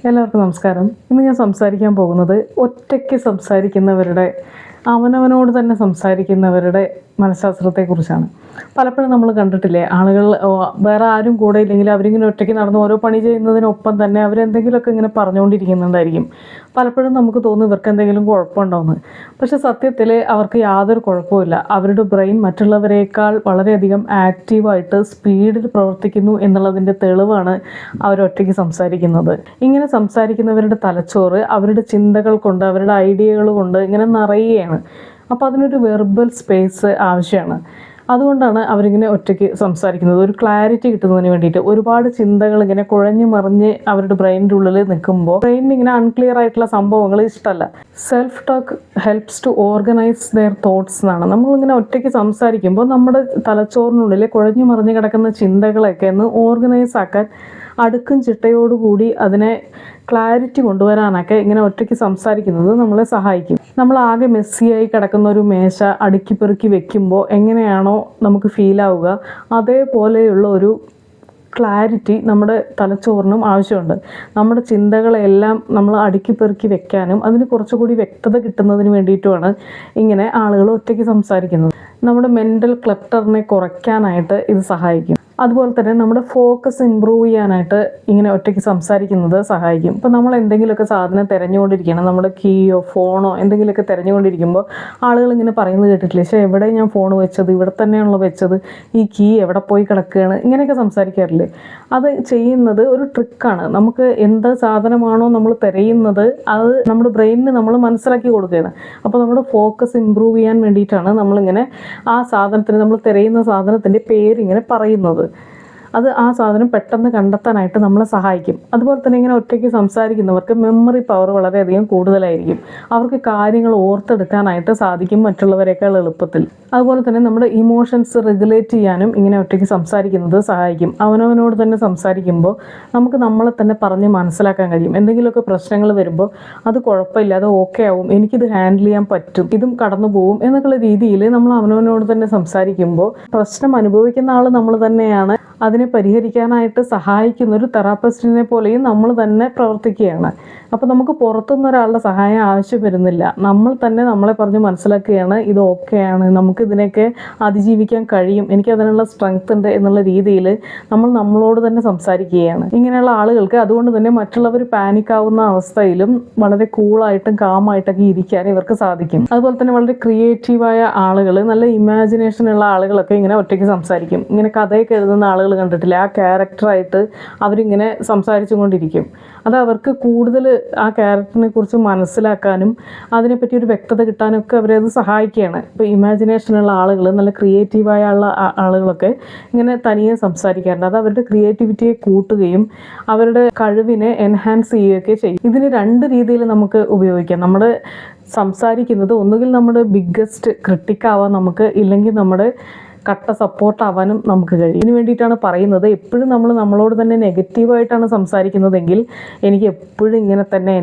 എല്ലാവർക്കും നമസ്കാരം. ഇന്ന് ഞാൻ സംസാരിക്കാൻ പോകുന്നത് ഒറ്റയ്ക്ക് സംസാരിക്കുന്നവരുടെ, അവനവനോട് തന്നെ സംസാരിക്കുന്നവരുടെ മനഃശാസ്ത്രത്തെക്കുറിച്ചാണ്. പലപ്പോഴും നമ്മൾ കണ്ടിട്ടില്ലേ, ആളുകൾ വേറെ ആരും കൂടെ ഇല്ലെങ്കിൽ അവരിങ്ങനെ ഒറ്റയ്ക്ക് നടന്ന് ഓരോ പണി ചെയ്യുന്നതിനൊപ്പം തന്നെ അവരെന്തെങ്കിലുമൊക്കെ ഇങ്ങനെ പറഞ്ഞുകൊണ്ടിരിക്കുന്നുണ്ടായിരിക്കും. പലപ്പോഴും നമുക്ക് തോന്നും ഇവർക്ക് എന്തെങ്കിലും കുഴപ്പമുണ്ടോയെന്ന്. പക്ഷെ സത്യത്തിൽ അവർക്ക് യാതൊരു കുഴപ്പമില്ല. അവരുടെ ബ്രെയിൻ മറ്റുള്ളവരേക്കാൾ വളരെയധികം ആക്റ്റീവായിട്ട് സ്പീഡിൽ പ്രവർത്തിക്കുന്നു എന്നുള്ളതിൻ്റെ തെളിവാണ് അവരൊറ്റയ്ക്ക് സംസാരിക്കുന്നത്. ഇങ്ങനെ സംസാരിക്കുന്നവരുടെ തലച്ചോറ് അവരുടെ ചിന്തകൾ കൊണ്ട്, അവരുടെ ഐഡിയകൾ കൊണ്ട് ഇങ്ങനെ നിറയുകയാണ്. അപ്പോൾ അതിനൊരു വെർബൽ സ്പേസ് ആവശ്യമാണ്. അതുകൊണ്ടാണ് അവരിങ്ങനെ ഒറ്റയ്ക്ക് സംസാരിക്കുന്നത്. ഒരു ക്ലാരിറ്റി കിട്ടുന്നതിന് വേണ്ടിയിട്ട്. ഒരുപാട് ചിന്തകൾ ഇങ്ങനെ കുഴഞ്ഞു മറിഞ്ഞ് അവരുടെ ബ്രെയിനിൻ്റെ ഉള്ളിൽ നിൽക്കുമ്പോൾ ബ്രെയിനിന് ഇങ്ങനെ അൺക്ലിയർ ആയിട്ടുള്ള സംഭവങ്ങൾ ഇഷ്ടമല്ല. Self talk helps to organise their thoughts എന്നാണ്. നമ്മളിങ്ങനെ ഒറ്റയ്ക്ക് സംസാരിക്കുമ്പോൾ നമ്മുടെ തലച്ചോറിനുള്ളിൽ കുഴഞ്ഞു മറിഞ്ഞ് കിടക്കുന്ന ചിന്തകളൊക്കെ ഒന്ന് ഓർഗനൈസ് ആക്കാൻ, അടുക്കും ചിട്ടയോടുകൂടി അതിനെ ക്ലാരിറ്റി കൊണ്ടുവരാനൊക്കെ ഇങ്ങനെ ഒറ്റയ്ക്ക് സംസാരിക്കുന്നത് നമ്മളെ സഹായിക്കും. നമ്മൾ ആകെ മെസ്സിയായി കിടക്കുന്ന ഒരു മേശ അടുക്കി പെറുക്കി വെക്കുമ്പോൾ എങ്ങനെയാണോ നമുക്ക് ഫീൽ ആവുക, അതേപോലെയുള്ള ഒരു ക്ലാരിറ്റി നമ്മുടെ തലച്ചോറിനും ആവശ്യമുണ്ട്. നമ്മുടെ ചിന്തകളെല്ലാം നമ്മൾ അടുക്കി പെറുക്കി വെക്കാനും അതിന് കുറച്ചുകൂടി വ്യക്തത കിട്ടുന്നതിന് വേണ്ടിയിട്ടുമാണ് ഇങ്ങനെ ആളുകൾ ഒറ്റയ്ക്ക് സംസാരിക്കുന്നത്. നമ്മുടെ മെൻ്റൽ ക്ലട്ടറിനെ കുറയ്ക്കാനായിട്ട് ഇത് സഹായിക്കും. അതുപോലെ തന്നെ നമ്മുടെ ഫോക്കസ് ഇമ്പ്രൂവ് ചെയ്യാനായിട്ട് ഇങ്ങനെ ഒറ്റയ്ക്ക് സംസാരിക്കുന്നത് സഹായിക്കും. ഇപ്പോൾ നമ്മൾ എന്തെങ്കിലുമൊക്കെ സാധനം തിരഞ്ഞുകൊണ്ടിരിക്കുകയാണ്, നമ്മുടെ കീയോ ഫോണോ എന്തെങ്കിലുമൊക്കെ തിരഞ്ഞുകൊണ്ടിരിക്കുമ്പോൾ ആളുകൾ ഇങ്ങനെ പറയുന്നത് കേട്ടിട്ടില്ലേ, പക്ഷേ എവിടെ ഞാൻ ഫോൺ വെച്ചത്, ഇവിടെ തന്നെയാണല്ലോ വെച്ചത്, ഈ കീ എവിടെ പോയി കിടക്കുകയാണ്, ഇങ്ങനെയൊക്കെ സംസാരിക്കാറില്ലേ. അത് ചെയ്യുന്നത് ഒരു ട്രിക്കാണ്. നമുക്ക് എന്ത് സാധനമാണോ നമ്മൾ തിരയുന്നത് അത് നമ്മുടെ ബ്രെയിനിന് നമ്മൾ മനസ്സിലാക്കി കൊടുക്കുകയാണ്. അപ്പോൾ നമ്മുടെ ഫോക്കസ് ഇമ്പ്രൂവ് ചെയ്യാൻ വേണ്ടിയിട്ടാണ് നമ്മളിങ്ങനെ ആ സാധനത്തിന്, നമ്മൾ തിരയുന്ന സാധനത്തിൻ്റെ പേരിങ്ങനെ പറയുന്നത്. അത് ആ സാധനം പെട്ടെന്ന് കണ്ടെത്താനായിട്ട് നമ്മളെ സഹായിക്കും. അതുപോലെ തന്നെ ഇങ്ങനെ ഒറ്റയ്ക്ക് സംസാരിക്കുന്നവർക്ക് മെമ്മറി പവർ വളരെയധികം കൂടുതലായിരിക്കും. അവർക്ക് കാര്യങ്ങൾ ഓർത്തെടുക്കാനായിട്ട് സാധിക്കും മറ്റുള്ളവരെക്കാൾ എളുപ്പത്തിൽ. അതുപോലെ തന്നെ നമ്മുടെ ഇമോഷൻസ് റെഗുലേറ്റ് ചെയ്യാനും ഇങ്ങനെ ഒറ്റയ്ക്ക് സംസാരിക്കുന്നത് സഹായിക്കും. അവനവനോട് തന്നെ സംസാരിക്കുമ്പോൾ നമുക്ക് നമ്മളെ തന്നെ പറഞ്ഞ് മനസ്സിലാക്കാൻ കഴിയും. എന്തെങ്കിലുമൊക്കെ പ്രശ്നങ്ങൾ വരുമ്പോൾ അത് കുഴപ്പമില്ല, അത് ഓക്കെ ആവും, എനിക്കിത് ഹാൻഡിൽ ചെയ്യാൻ പറ്റും, ഇതും കടന്നു പോവും എന്നൊക്കെയുള്ള രീതിയിൽ നമ്മൾ അവനവനോട് തന്നെ സംസാരിക്കുമ്പോൾ പ്രശ്നം അനുഭവിക്കുന്ന ആൾ നമ്മൾ തന്നെയാണ്. അതിനെ പരിഹരിക്കാനായിട്ട് സഹായിക്കുന്ന ഒരു തെറാപ്പിസ്റ്റിനെ പോലെയും നമ്മൾ തന്നെ പ്രവർത്തിക്കുകയാണ്. അപ്പോൾ നമുക്ക് പുറത്തുനിന്ന് ഒരാളുടെ സഹായം ആവശ്യം വരുന്നില്ല. നമ്മൾ തന്നെ നമ്മളെ പറഞ്ഞ് മനസ്സിലാക്കുകയാണ്, ഇത് ഓക്കെയാണ്, നമുക്ക് ഇതിനൊക്കെ അതിജീവിക്കാൻ കഴിയും, എനിക്ക് അതിനുള്ള സ്ട്രെങ്ത് ഉണ്ട് എന്നുള്ള രീതിയിൽ നമ്മൾ നമ്മളോട് തന്നെ സംസാരിക്കുകയാണ്. ഇങ്ങനെയുള്ള ആളുകൾക്ക് അതുകൊണ്ട് തന്നെ മറ്റുള്ളവർ പാനിക് ആവുന്ന അവസ്ഥയിലും വളരെ കൂളായിട്ടും കാമായിട്ടൊക്കെ ഇരിക്കാൻ ഇവർക്ക് സാധിക്കും. അതുപോലെ തന്നെ വളരെ ക്രിയേറ്റീവായ ആളുകൾ, നല്ല ഇമാജിനേഷനുള്ള ആളുകളൊക്കെ ഇങ്ങനെ ഒറ്റയ്ക്ക് സംസാരിക്കും. ഇങ്ങനെ കഥയൊക്കെ എഴുതുന്ന ആളുകൾ കണ്ടിട്ടില്ല, ആ ക്യാരക്ടറായിട്ട് അവരിങ്ങനെ സംസാരിച്ചു കൊണ്ടിരിക്കും. അത് അവർക്ക് കൂടുതൽ ആ ക്യാരക്ടറിനെ കുറിച്ച് മനസ്സിലാക്കാനും അതിനെപ്പറ്റി ഒരു വ്യക്തത കിട്ടാനും ഒക്കെ അവരത് സഹായിക്കുകയാണ്. ഇപ്പോൾ ഇമാജിനേഷനുള്ള ആളുകൾ, നല്ല ക്രിയേറ്റീവായ ആളുകളൊക്കെ ഇങ്ങനെ തനിയെ സംസാരിക്കാറുണ്ട്. അത് അവരുടെ ക്രിയേറ്റിവിറ്റിയെ കൂട്ടുകയും അവരുടെ കഴിവിനെ എൻഹാൻസ് ചെയ്യുകയൊക്കെ ചെയ്യും. ഇതിന് രണ്ട് രീതിയിൽ നമുക്ക് ഉപയോഗിക്കാം. നമ്മുടെ സംസാരിക്കുന്നത് ഒന്നുകിൽ നമ്മുടെ ബിഗ്ഗസ്റ്റ് ക്രിട്ടിക്കാവാൻ നമുക്ക്, ഇല്ലെങ്കിൽ നമ്മുടെ കട്ട സപ്പോർട്ടാവാനും നമുക്ക് കഴിയും. ഇതിന് വേണ്ടിയിട്ടാണ് പറയുന്നത്, എപ്പോഴും നമ്മൾ നമ്മളോട് തന്നെ നെഗറ്റീവായിട്ടാണ് സംസാരിക്കുന്നതെങ്കിൽ എനിക്ക് എപ്പോഴും ഇങ്ങനെ തന്നെ,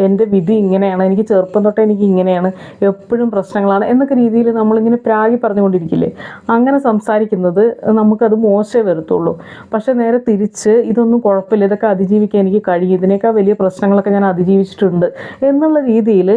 എൻ്റെ വിധി ഇങ്ങനെയാണ്, എനിക്ക് ചെറുപ്പം തൊട്ടേ എനിക്ക് ഇങ്ങനെയാണ്, എപ്പോഴും പ്രശ്നങ്ങളാണ് എന്നൊക്കെ രീതിയിൽ നമ്മളിങ്ങനെ പ്രാഗി പറഞ്ഞുകൊണ്ടിരിക്കില്ലേ, അങ്ങനെ സംസാരിക്കുന്നത് നമുക്കത് മോശമേ വരുത്തുള്ളൂ. പക്ഷേ നേരെ തിരിച്ച് ഇതൊന്നും കുഴപ്പമില്ല, ഇതൊക്കെ അതിജീവിക്കാൻ എനിക്ക് കഴിയും, ഇതിനേക്കാൾ വലിയ പ്രശ്നങ്ങളൊക്കെ ഞാൻ അതിജീവിച്ചിട്ടുണ്ട് എന്നുള്ള രീതിയിൽ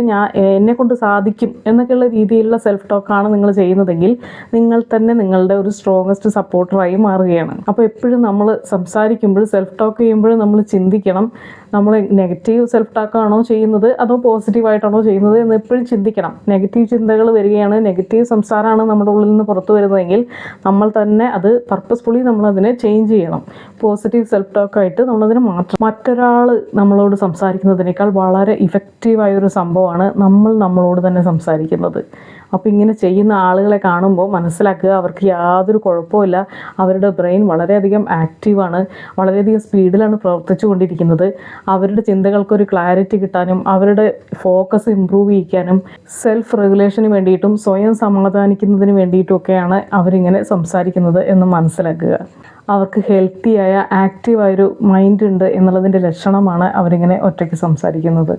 എന്നെക്കൊണ്ട് സാധിക്കും എന്നൊക്കെയുള്ള രീതിയിലുള്ള സെൽഫ് ടോക്കാണ് നിങ്ങൾ ചെയ്യുന്നതെങ്കിൽ നിങ്ങൾ തന്നെ നിങ്ങളുടെ ഒരു സ്ട്രോങ്ങസ്റ്റ് സപ്പോർട്ടറായി മാറുകയാണ്. അപ്പോൾ എപ്പോഴും നമ്മൾ സംസാരിക്കുമ്പോൾ, സെൽഫ് ടോക്ക് ചെയ്യുമ്പോൾ നമ്മൾ ചിന്തിക്കണം, നമ്മൾ നെഗറ്റീവ് സെൽഫ് ടോക്കാണോ ചെയ്യുന്നത് അതോ പോസിറ്റീവായിട്ടാണോ ചെയ്യുന്നത് എന്ന് എപ്പോഴും ചിന്തിക്കണം. നെഗറ്റീവ് ചിന്തകൾ വരികയാണ്, നെഗറ്റീവ് സംസാരമാണ് നമ്മുടെ ഉള്ളിൽ നിന്ന് പുറത്തു വരുന്നതെങ്കിൽ നമ്മൾ തന്നെ അത് പർപ്പസ്ഫുള്ളി നമ്മളതിനെ ചേഞ്ച് ചെയ്യണം. പോസിറ്റീവ് സെൽഫ് ടോക്കായിട്ട് നമ്മളതിനെ മാറ്റണം. മറ്റൊരാൾ നമ്മളോട് സംസാരിക്കുന്നതിനേക്കാൾ വളരെ ഇഫക്റ്റീവായൊരു സംഭവമാണ് നമ്മൾ നമ്മളോട് തന്നെ സംസാരിക്കുന്നത്. അപ്പോൾ ഇങ്ങനെ ചെയ്യുന്ന ആളുകളെ കാണുമ്പോൾ മനസ്സിലാക്കുക, അവർക്ക് യാതൊരു കുഴപ്പമില്ല, അവരുടെ ബ്രെയിൻ വളരെയധികം ആക്റ്റീവാണ്, വളരെയധികം സ്പീഡിലാണ് പ്രവർത്തിച്ചു കൊണ്ടിരിക്കുന്നത്. അവരുടെ ചിന്തകൾക്കൊരു ക്ലാരിറ്റി കിട്ടാനും അവരുടെ ഫോക്കസ് ഇമ്പ്രൂവ് ചെയ്യിക്കാനും സെൽഫ് റെഗുലേഷന് വേണ്ടിയിട്ടും സ്വയം സമാധാനിക്കുന്നതിന് വേണ്ടിയിട്ടുമൊക്കെയാണ് അവരിങ്ങനെ സംസാരിക്കുന്നത് എന്ന് മനസ്സിലാക്കുക. അവർക്ക് ഹെൽത്തിയായ ആക്റ്റീവായൊരു മൈൻഡ് ഉണ്ട് എന്നുള്ളതിൻ്റെ ലക്ഷണമാണ് അവരിങ്ങനെ ഒറ്റയ്ക്ക് സംസാരിക്കുന്നത്.